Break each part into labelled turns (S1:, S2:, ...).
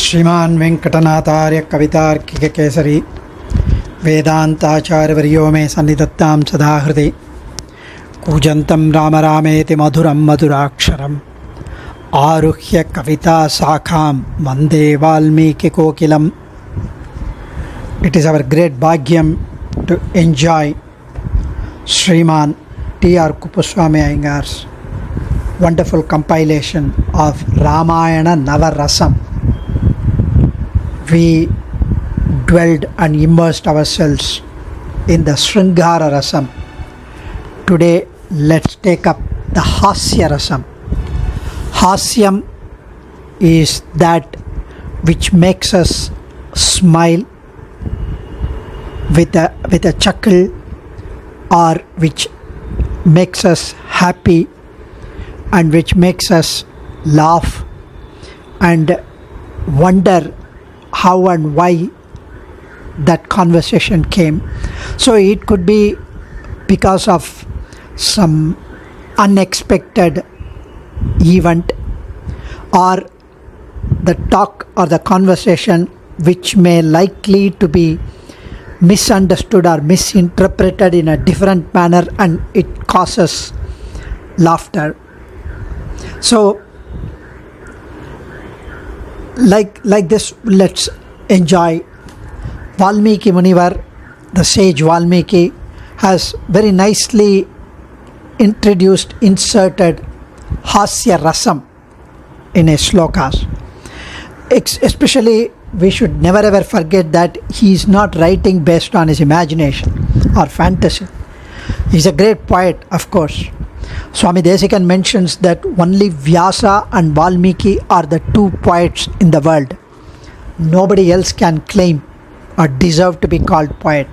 S1: श्रीमान वेंकटनाथार्य कवितार्किक केसरी वेदांताचार्यवर्यो मे सन्निधत्तां सदा हृदि कूजन्तं राम रामेति मधुरं मधुराक्षरम् आरुह्य कविता शाखां वन्दे वाल्मीकिकोकिलम्. It is our great bhagyam to enjoy Sriman Thaiyar Swami Iyengar's wonderful compilation of Ramayana Nava Rasam. We dwelled and immersed ourselves in the Sringara Rasam. Today let's take up the Haasya Rasam. Hasyam is that which makes us smile with a chuckle, or which makes us happy and which makes us laugh and wonder how and why that conversation came. So it could be because of some unexpected event, or the talk or the conversation which may likely to be misunderstood or misinterpreted in a different manner, and it causes laughter. So like this, let's enjoy. Valmiki Munivar, the sage Valmiki, has very nicely inserted Haasya Rasam in his slokas. Especially, we should never ever forget that he is not writing based on his imagination or fantasy. He is a great poet, of course. Swami Desikan mentions that only Vyasa and Valmiki are the two poets in the world. Nobody else can claim or deserve to be called poet.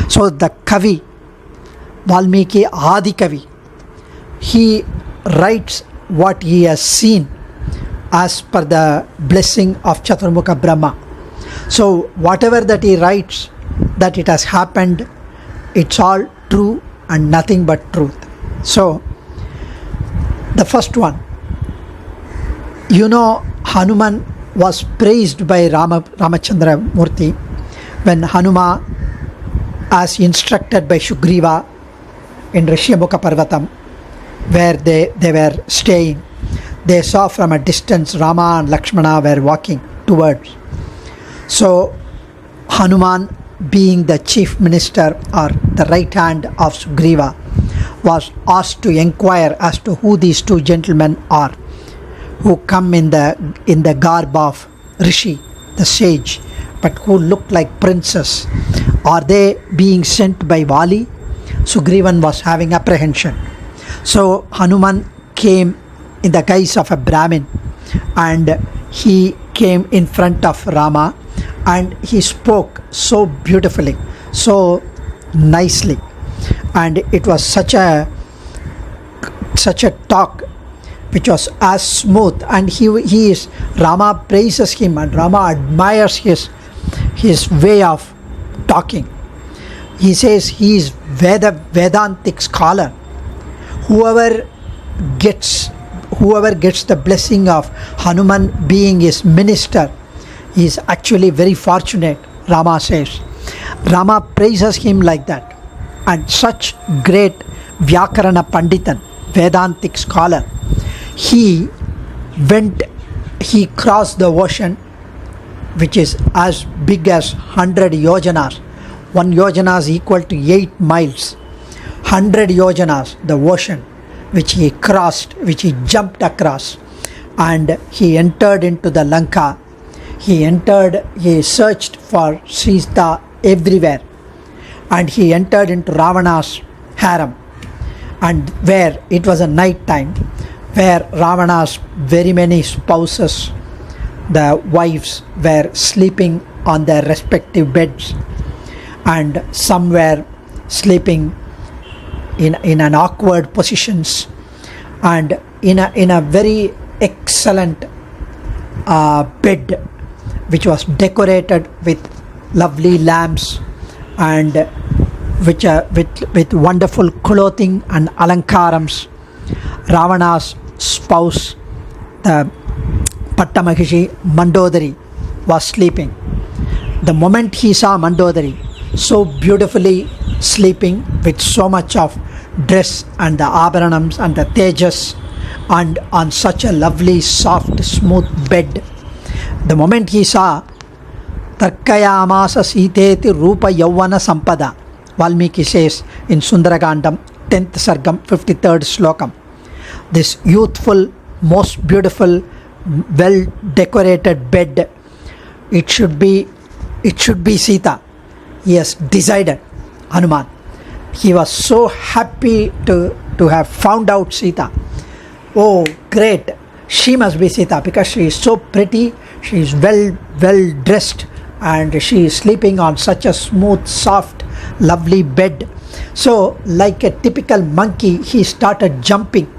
S1: So the Kavi, Valmiki Adi Kavi, he writes what he has seen as per the blessing of Chaturmukha Brahma. So whatever that he writes, that it has happened, it's all true and nothing but truth. So the first one, Hanuman was praised by Ramachandra Murthy when Hanuma, as instructed by Sugriva in Rishyamukha Parvatam, where they were staying, they saw from a distance Rama and Lakshmana were walking towards. So Hanuman, being the chief minister or the right hand of Sugriva, was asked to inquire as to who these two gentlemen are, who come in the garb of Rishi, the sage, but who look like princes. Are they being sent by Vali? Sugrivan was having apprehension. So Hanuman came in the guise of a Brahmin, and he came in front of Rama, and he spoke so beautifully, so nicely, and it was such a talk which was as smooth, and Rama praises him and Rama admires his way of talking. He says he is Vedantic scholar. Whoever gets the blessing of Hanuman being his minister is actually very fortunate, Rama says. Rama praises him like that. And such great Vyakarana Panditan, Vedantic scholar, he crossed the ocean, which is as big as 100 yojanas. 1 yojana is equal to 8 miles. 100 yojanas, the ocean, which he crossed, which he jumped across, and he entered into the Lanka. He searched for Sita everywhere, and he entered into Ravana's harem, and where it was a night time, where Ravana's very many spouses, the wives, were sleeping on their respective beds, and some were sleeping in an awkward positions, and in a very excellent bed which was decorated with lovely lamps and with wonderful clothing and alankarams. Ravana's spouse, the Pattamahishi Mandodari, was sleeping. The moment he saw Mandodari so beautifully sleeping with so much of dress and the abharanams and the tejas and on such a lovely soft smooth bed, the moment he saw Tarkayamasa Siteti Rupa Yavana Sampada, Valmiki says in Sundaragandam 10th Sargam 53rd Slokam, this youthful, most beautiful, well decorated bed, it should be Sita. He has decided, Hanuman. He was so happy to have found out Sita. Oh, great. She must be Sita because she is so pretty, she is well dressed, and she is sleeping on such a smooth, soft, lovely bed. So, like a typical monkey, he started jumping.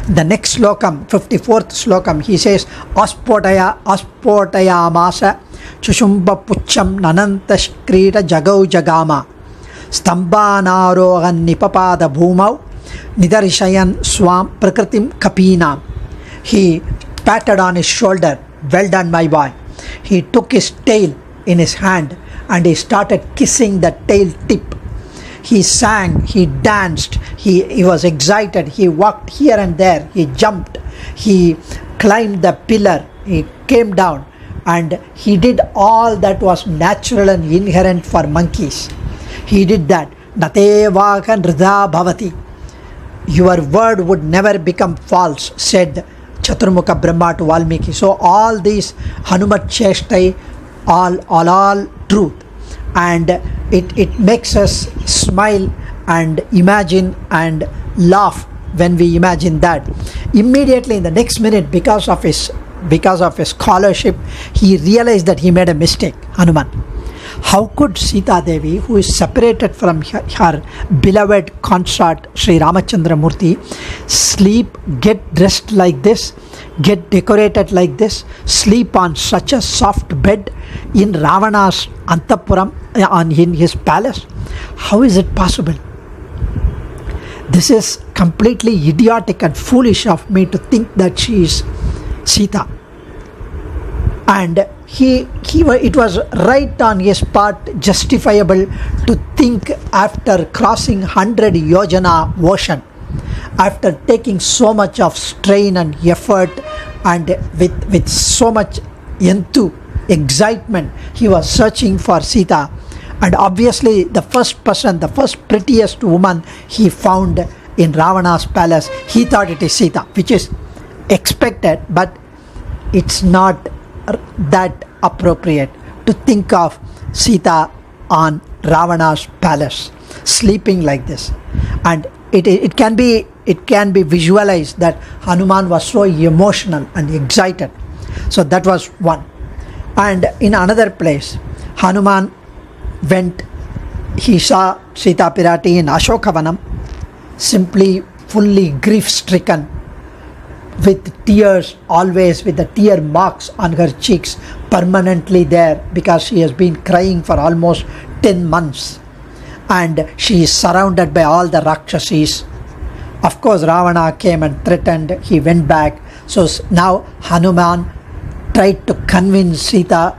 S1: The next slokam, 54th slokam, he says, Aspotaya masa Chushumba Pucham Nanantashkrita Jagau Jagama Stambanarogan Nipapada Bhumau Nidarishayan Swam Prakritim Kapinam. He patted on his shoulder. Well done, my boy. He took his tail in his hand and he started kissing the tail tip. He sang, he danced, he was excited, he walked here and there, he jumped, he climbed the pillar, he came down, and he did all that was natural and inherent for monkeys. He did that. Nate vaka nrida bhavati. Your word would never become false, said Chaturmukha Brahma to Valmiki. So all these Hanumat Cheshtai, all truth. And it makes us smile and imagine and laugh when we imagine that. Immediately in the next minute, because of his scholarship, he realized that he made a mistake, Hanuman. How could Sita Devi, who is separated from her beloved consort Sri Ramachandra Murthy, sleep, get dressed like this, get decorated like this, sleep on such a soft bed in Ravana's Antapuram, in his palace? How is it possible? This is completely idiotic and foolish of me to think that she is Sita. And it was right on his part justifiable to think after crossing 100 yojana ocean, after taking so much of strain and effort and with so much excitement, he was searching for Sita. And obviously the first person, the first prettiest woman he found in Ravana's palace, he thought it is Sita, which is expected, but it's not that appropriate to think of Sita on Ravana's palace sleeping like this. And it can be visualized that Hanuman was so emotional and excited. So that was one. And in another place, Hanuman went, he saw Sita Pirati in Ashokavanam, simply fully grief stricken, with tears, always with the tear marks on her cheeks permanently there, because she has been crying for almost 10 months and she is surrounded by all the Rakshasis. Of course, Ravana came and threatened, he went back. So now Hanuman tried to convince Sita,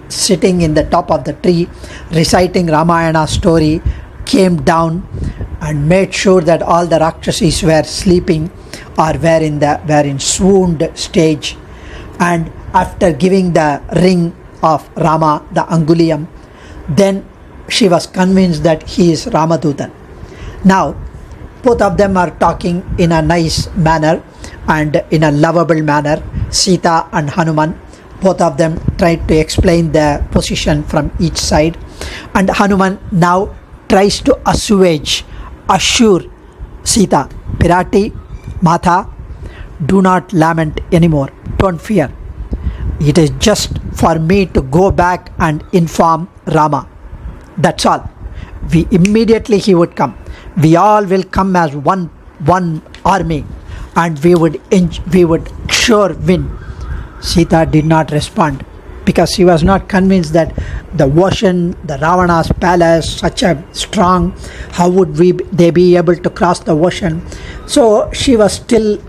S1: sitting in the top of the tree reciting Ramayana story, came down and made sure that all the Rakshasis were sleeping or were in swooned stage. And after giving the ring of Rama, the Anguliyam, then she was convinced that he is Ramadutan. Now both of them are talking in a nice manner and in a lovable manner. Sita and Hanuman, both of them tried to explain the position from each side, and Hanuman now tries to assure Sita, Pirati, Mata, do not lament anymore, don't fear. It is just for me to go back and inform Rama. That's all. He would come. We all will come as one army, and we would sure win. Sita did not respond because she was not convinced that the ocean, the Ravana's palace, such a strong, how would they be able to cross the ocean? So she was still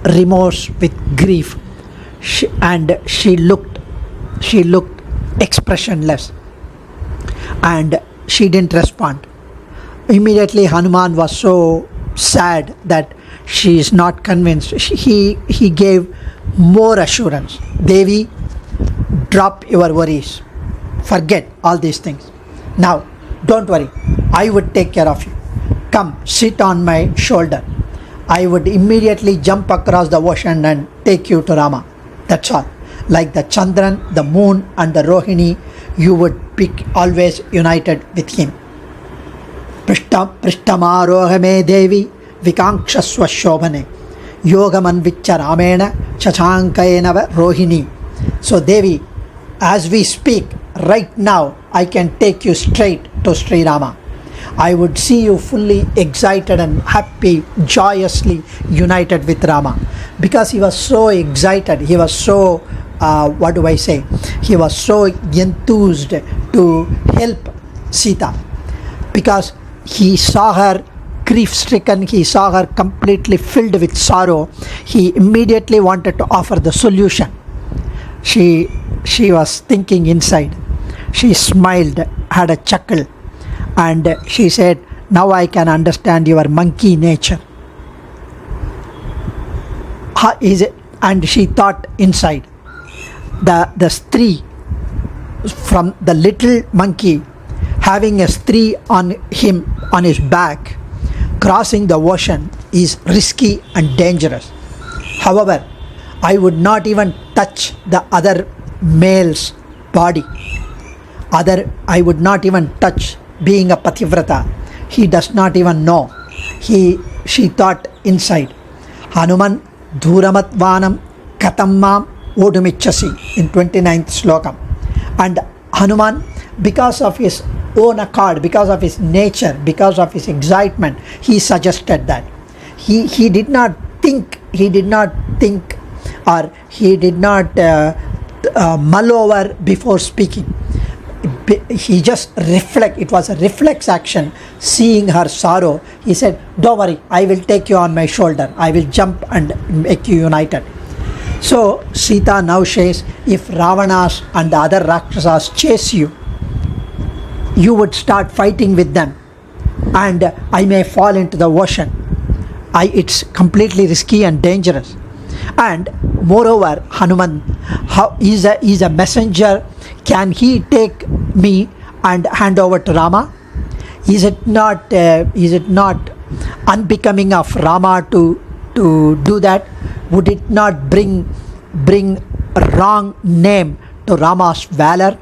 S1: remorse with grief, and she looked She looked expressionless and she didn't respond. Immediately Hanuman was so sad that she is not convinced. He gave more assurance. Devi, drop your worries. Forget all these things. Now, don't worry. I would take care of you. Come, sit on my shoulder. I would immediately jump across the ocean and take you to Rama. That's all. Like the Chandran, the moon and the Rohini, you would be always united with him. Prishtamarohame Devi Vikankshaswa Shobhane Yogamanvicha Ramena Chachankayenava Rohini. So Devi, as we speak right now, I can take you straight to Sri Rama. I would see you fully excited and happy, joyously united with Rama. Because he was so excited, he was so, he was so enthused to help Sita. Because he saw her grief-stricken, he saw her completely filled with sorrow. He immediately wanted to offer the solution. She was thinking inside. She smiled, had a chuckle, and she said, now I can understand your monkey nature. How is it? And she thought inside, the stree from the little monkey having a stree on him, on his back, crossing the ocean is risky and dangerous. However, I would not even touch the other male's body. I would not even touch, being a pativrata. He does not even know. She thought inside, Hanuman dhuramatvanam katammam odumichasi, in 29th slokam. And Hanuman, because of his own accord, because of his nature, because of his excitement, he suggested that. He did not think, or he did not mull over before speaking. He just reflect. It was a reflex action. Seeing her sorrow, he said, don't worry, I will take you on my shoulder. I will jump and make you united. So Sita now says, if Ravanas and the other Rakshasas chase you, you would start fighting with them and I may fall into the ocean. It's completely risky and dangerous. And moreover, Hanuman is a messenger. Can he take me and hand over to Rama? Is it not unbecoming of Rama to do that? Would it not bring a wrong name to Rama's valor?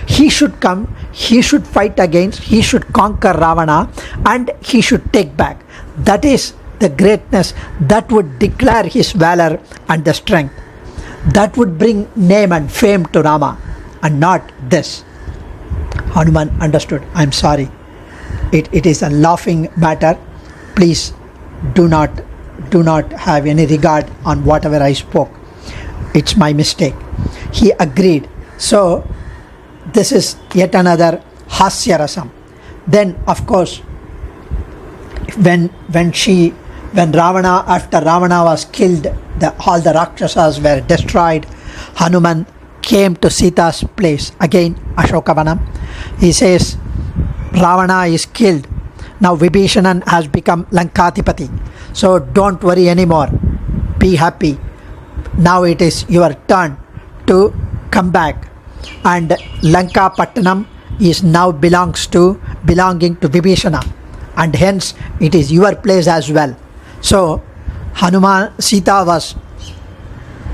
S1: He should come, he should fight against, he should conquer Ravana, and he should take back. That is the greatness that would declare his valor and the strength. That would bring name and fame to Rama, and not this. Hanuman understood. I'm sorry. It is a laughing matter. Please do not have any regard on whatever I spoke. It's my mistake. He agreed. So this is yet another Haasya Rasam. Then of course, when Ravana, after Ravana was killed, all the Rakshasas were destroyed, Hanuman came to Sita's place, again Ashokavanam. He says, Ravana is killed. Now Vibhishanan has become Lankadipati. So don't worry anymore. Be happy. Now it is your turn to come back. And Lanka Pattanam is now belonging to Vibhishana. And hence it is your place as well. So Sita was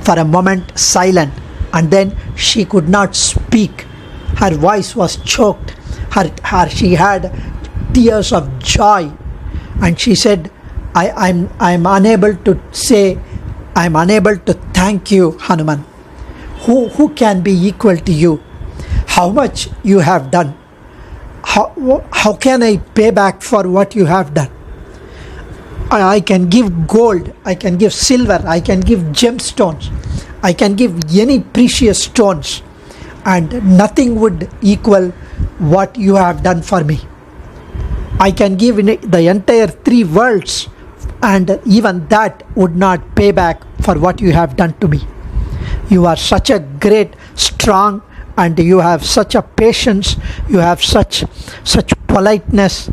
S1: for a moment silent, and then she could not speak. Her voice was choked. She had tears of joy, and she said, I'm unable to say, I'm unable to thank you, Hanuman. Who can be equal to you? How much you have done? How can I pay back for what you have done? I can give gold, I can give silver, I can give gemstones, I can give any precious stones, and nothing would equal what you have done for me. I can give the entire 3 worlds, and even that would not pay back for what you have done to me. You are such a great, strong, and you have such a patience, you have such politeness,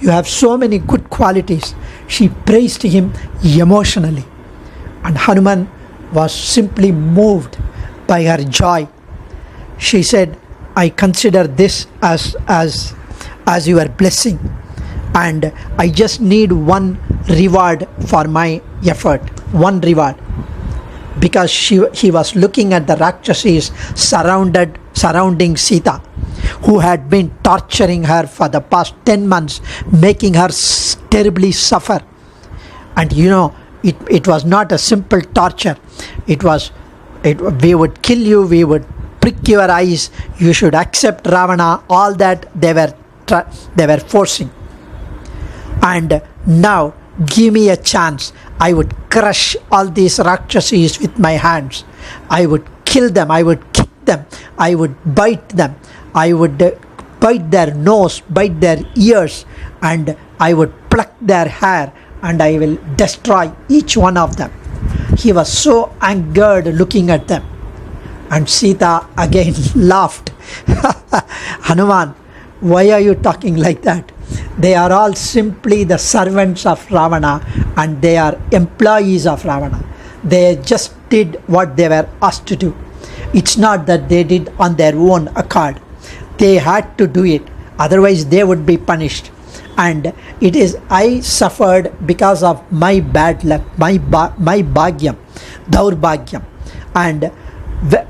S1: you have so many good qualities. She praised him emotionally, and Hanuman was simply moved by her joy. She said, I consider this as your blessing, and I just need one reward for my effort, one reward. Because he was looking at the Rakshasis surrounding Sita, who had been torturing her for the past 10 months, making her terribly suffer. And it was not a simple torture. We would kill you, we would prick your eyes, you should accept Ravana, all that they were forcing. And now, give me a chance. I would crush all these Rakshasis with my hands. I would kill them, I would kick them, I would bite them, I would bite their nose, bite their ears, and I would pluck their hair, and I will destroy each one of them. He was so angered looking at them. And Sita again laughed. Hanuman, why are you talking like that? They are all simply the servants of Ravana, and they are employees of Ravana. They just did what they were asked to do. It's not that they did on their own accord. They had to do it, otherwise they would be punished. And it is I suffered because of my bad luck, my bhagyam, daurbhagyam. And the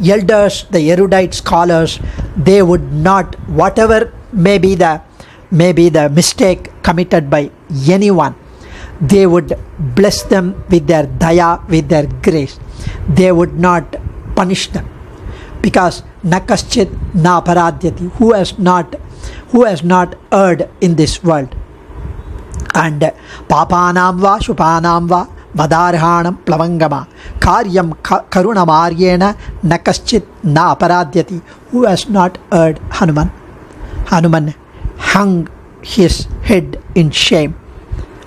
S1: elders, the erudite scholars, they would not, whatever may be the mistake committed by anyone, they would bless them with their daya, with their grace. They would not punish them, because na kaschit na aparadhyati, who has not erred in this world. And papanam va shupanam va madarhanam plavangama karyam karunamaryena na kaschit na aparadhyati, who has not erred. Hanuman hung his head in shame.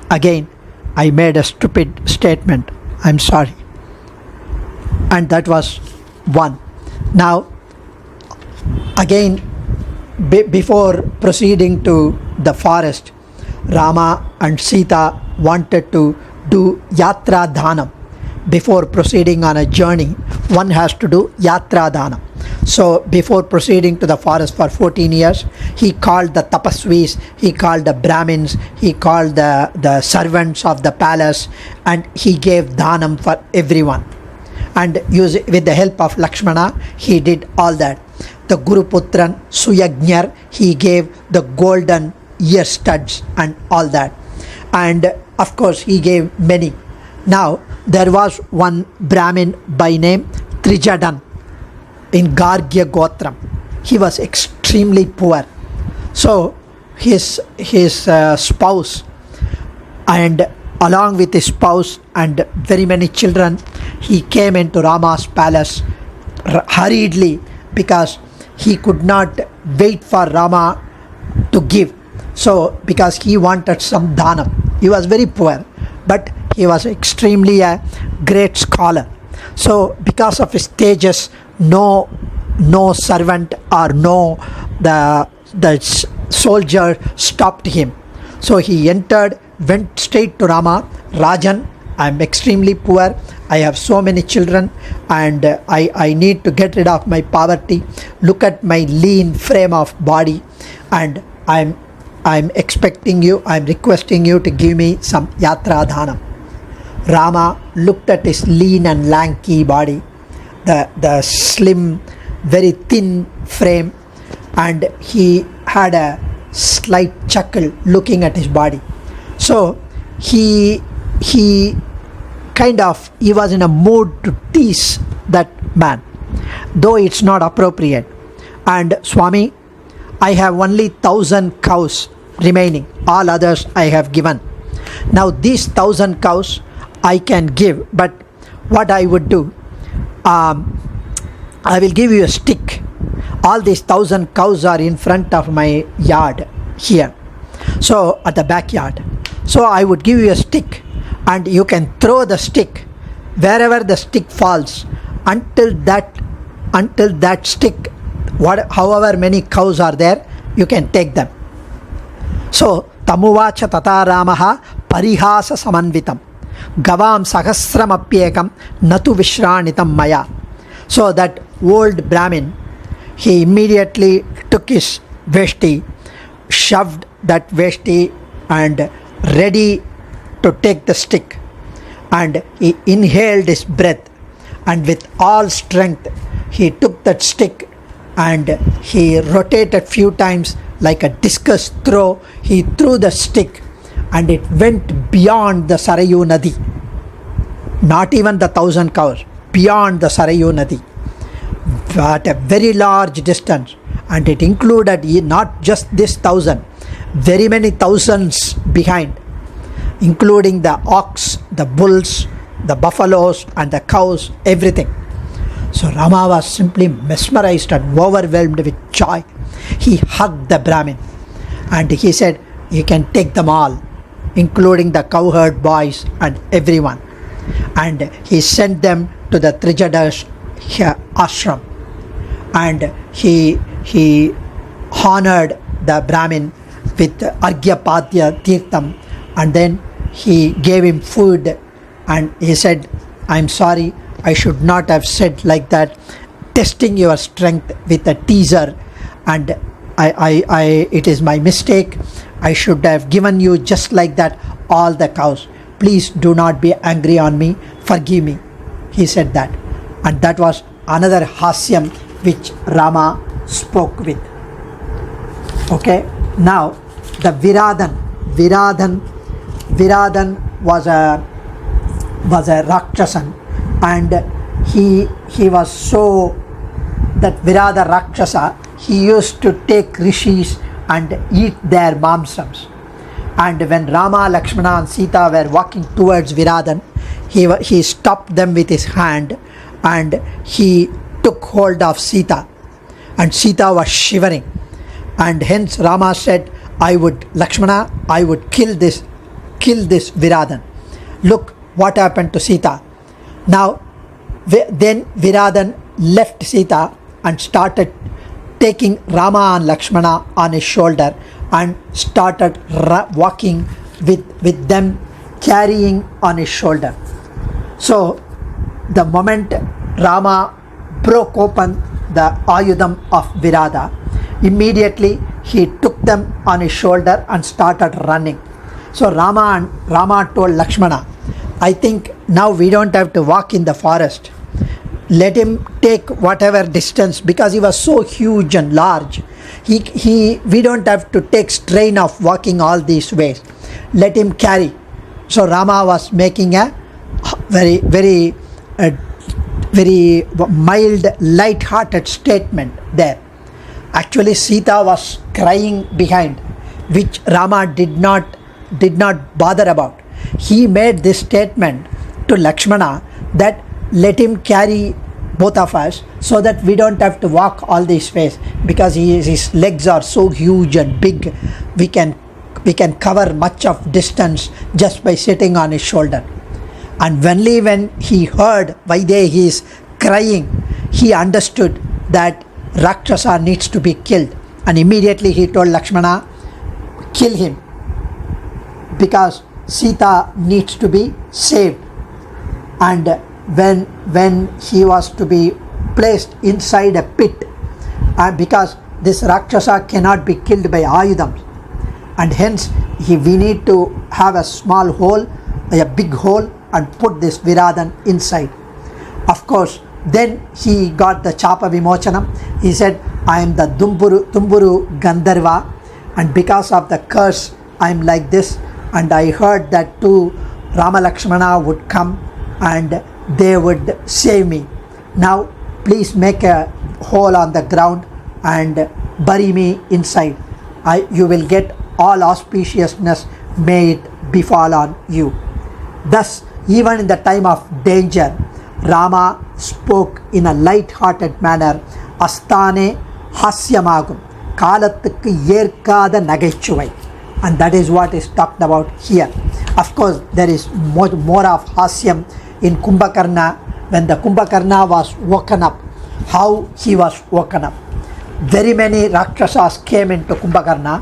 S1: Again, I made a stupid statement, I'm sorry. And that was one. Now, again, before proceeding to the forest, Rama and Sita wanted to do yatra dhanam. Before proceeding on a journey, one has to do yatra dhanam. So before proceeding to the forest for 14 years, he called the tapasvis, he called the Brahmins, he called the servants of the palace, and he gave dhanam for everyone. And with the help of Lakshmana, he did all that. The Guru Putran, Suyagnyar, he gave the golden ear studs and all that. And of course, he gave many. Now, there was one Brahmin by name Trijadan in Gargya Gotram. He was extremely poor. So his spouse, and along with his spouse and very many children, he came into Rama's palace hurriedly, because he could not wait for Rama to give. So because he wanted some dhanam. He was very poor, but he was extremely a great scholar. So because of his tejas, no servant or the soldier stopped him. So he entered, went straight to Rama. Rajan, I am extremely poor, I have so many children, and I need to get rid of my poverty. Look at my lean frame of body, and I'm expecting you, I'm requesting you to give me some yatra dhanam. Rama looked at his lean and lanky body, the slim, very thin frame, and he had a slight chuckle looking at his body. So he was in a mood to tease that man, though it's not appropriate. And Swami, I have only 1,000 cows remaining, all others I have given. Now these 1,000 cows I can give, but what I would do, I will give you a stick. All these 1,000 cows are in front of my yard here, so at the backyard. So I would give you a stick, and you can throw the stick wherever the stick falls, until that stick, however many cows are there, you can take them. So tamuvacha tata Ramaha parihasa samanvitam gavam sahasramapyekam natu vishranitam maya. So that old Brahmin, he immediately took his veshti, shoved that veshti and ready to take the stick, and he inhaled his breath, and with all strength he took that stick and he rotated few times like a discus throw. He threw the stick and it went beyond the Sarayu Nadi, not even the 1,000 cows, beyond the Sarayu Nadi, at a very large distance. And it included not just this 1,000, very many thousands behind, including the ox, the bulls, the buffaloes and the cows, everything. So Rama was simply mesmerized and overwhelmed with joy. He hugged the Brahmin and he said, you can take them all, including the cowherd boys and everyone. And he sent them to the Trijada's ashram, and he honored the Brahmin with Argyapadya Tirtham, and then he gave him food, and he said, I'm sorry, I should not have said like that, testing your strength with a teaser, and it is my mistake. I should have given you just like that all the cows. Please do not be angry on me, forgive me. He said that, and that was another hasyam which Rama spoke with. Okay, now the Viradan was a Rakshasan, and he was so, that Virada Rakshasa, he used to take rishis and eat their mamsams. And when Rama, Lakshmana and Sita were walking towards Viradan, he stopped them with his hand and he took hold of Sita, and Sita was shivering, and hence Rama said, Lakshmana, I would kill this Viradan. Look what happened to Sita. Now then Viradan left Sita and started taking Rama and Lakshmana on his shoulder and started walking with them, carrying on his shoulder. So the moment Rama broke open the Ayudham of Virada, immediately he took them on his shoulder and started running. So Rama told Lakshmana, I think now we don't have to walk in the forest. Let him take whatever distance, because he was so huge and large. We don't have to take strain of walking all these ways. Let him carry. So Rama was making a very mild, light-hearted statement there. Actually, Sita was crying behind, which Rama did not bother about. He made this statement to Lakshmana that let him carry both of us so that we don't have to walk all this ways, because his legs are so huge and big, we can cover much of distance just by sitting on his shoulder. And only when he heard Vaidehi is crying, he understood that Rakshasa needs to be killed, and immediately he told Lakshmana, kill him, because Sita needs to be saved. And when he was to be placed inside a pit, because this Rakshasa cannot be killed by Ayudhams, and hence we need to have a small hole, a big hole, and put this Viradan inside. Of course, then he got the Chapa Vimochanam. He said, I am the Tumburu Gandharva, and because of the curse I am like this, and I heard that two Rama Lakshmana would come and they would save me. Now please make a hole on the ground and bury me inside. You will get all auspiciousness, may it befall on you. Thus, even in the time of danger, Rama spoke in a light-hearted manner, Asthane Hasyamagum, Kalattukku Yerkada Nagaichuvai. And that is what is talked about here. Of course, there is more of Hasyam in Kumbhakarna when the Kumbhakarna was woken up, how he was woken up. Very many Rakshasas came into Kumbhakarna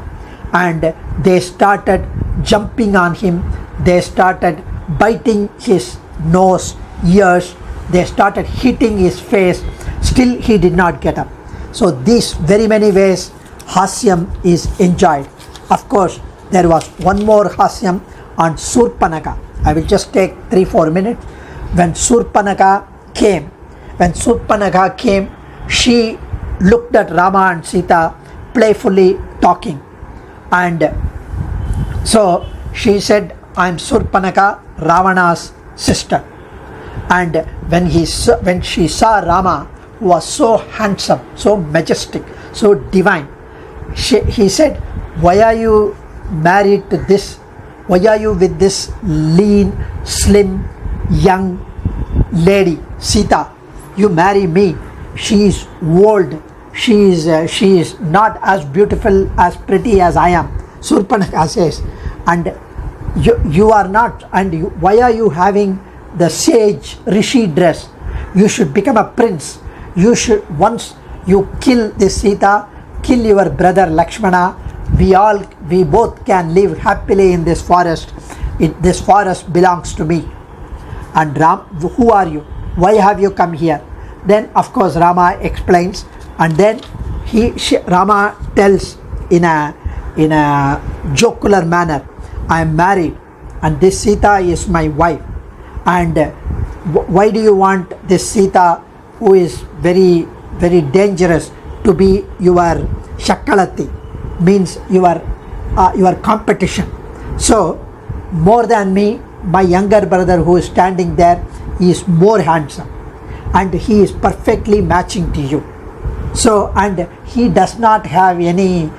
S1: and they started jumping on him, they started biting his nose, ears, they started hitting his face, still he did not get up. So these very many ways Hasyam is enjoyed. Of course, there was one more Hasyam on Surpanaka. I will just take 3-4 minutes. When Surpanaka came, she looked at Rama and Sita playfully talking, and so she said, I am Surpanaka, Ravana's sister. And when she saw Rama, who was so handsome, so majestic, so divine, he said, why are you married to this? Why are you with this lean, slim, young lady, Sita? You marry me. She is old. She is not as beautiful, as pretty as I am. Surpanaka says, and you are not. And why are you having the sage rishi dress? You should become a prince. You should, once you kill this Sita, kill your brother Lakshmana. We both can live happily in this forest. This forest belongs to me. And Ram, who are you? Why have you come here? Then of course Rama explains, and then Rama tells in a jocular manner, I am married and this Sita is my wife. And why do you want this Sita, who is very, very dangerous, to be your Shakalati, means your competition? So more than me, my younger brother who is standing there is more handsome and he is perfectly matching to you. So, and he does not have any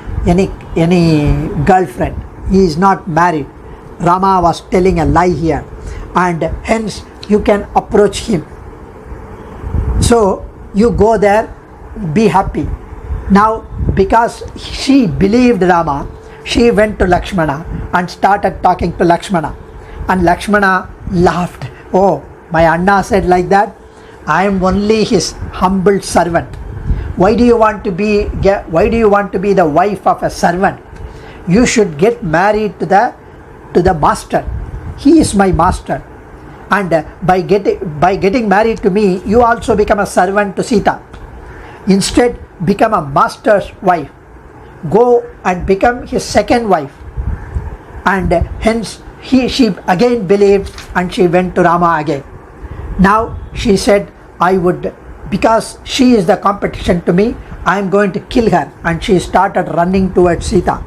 S1: girlfriend. He is not married. Rama was telling a lie here, and hence you can approach him. So you go there, be happy. Now because she believed Rama, she went to Lakshmana and started talking to Lakshmana, and Lakshmana laughed. Oh, my Anna said like that? I am only his humble servant. Why do you want to be the wife of a servant? You should get married to the master. He is my master, and by getting married to me, you also become a servant to Sita. Instead, become a master's wife. Go and become his second wife. And hence she again believed, and she went to Rama again. Now she said, because she is the competition to me, I am going to kill her. And she started running towards Sita.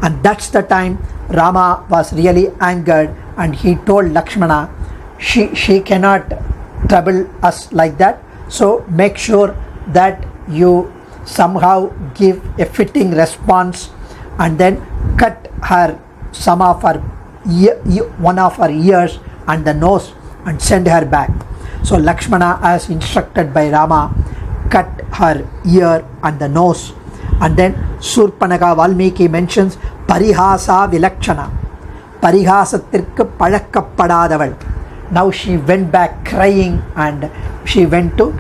S1: And that's the time Rama was really angered, and he told Lakshmana, she cannot trouble us like that. So make sure that you somehow give a fitting response, and then cut her one of her ears and the nose and send her back. So Lakshmana, as instructed by Rama, cut her ear and the nose. And then Surpanaka, Valmiki mentions Parihasa Vilakshana, Parihasathirkku Pazhakkappadathavaள். Now she went back crying, and she went to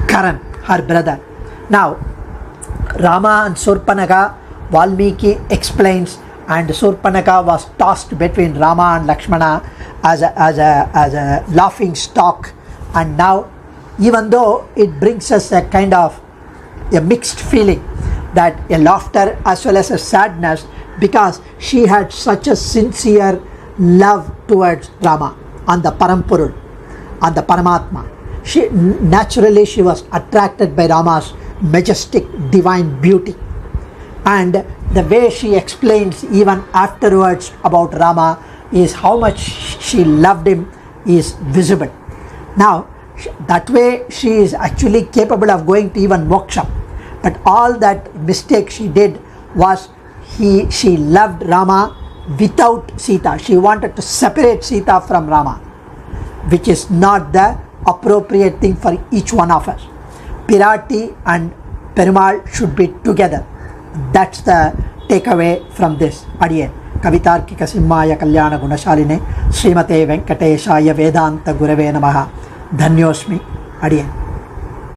S1: Karan, her brother. Now Rama and Surpanaka, Valmiki explains, and Surpanaka was tossed between Rama and Lakshmana as a laughing stock. And now, even though it brings us a kind of a mixed feeling, that a laughter as well as a sadness, because she had such a sincere love towards Rama and the Parampurul and the Paramatma. Naturally she was attracted by Rama's majestic divine beauty, and the way she explains even afterwards about Rama is how much she loved him is visible. Now that way she is actually capable of going to even moksha, but all that mistake she did was she loved Rama without Sita. She wanted to separate Sita from Rama, which is not the appropriate thing for each one of us. Pirati and Perumal should be together. That's the takeaway from this. Adiyen Kavitarkika Simmaya Kalyana Gunashaline Srimate Venkateshaya Vedanta Gurave Namaha. ಧನ್ಯೋಸ್ಮಿ ಅಡಿಯನ್.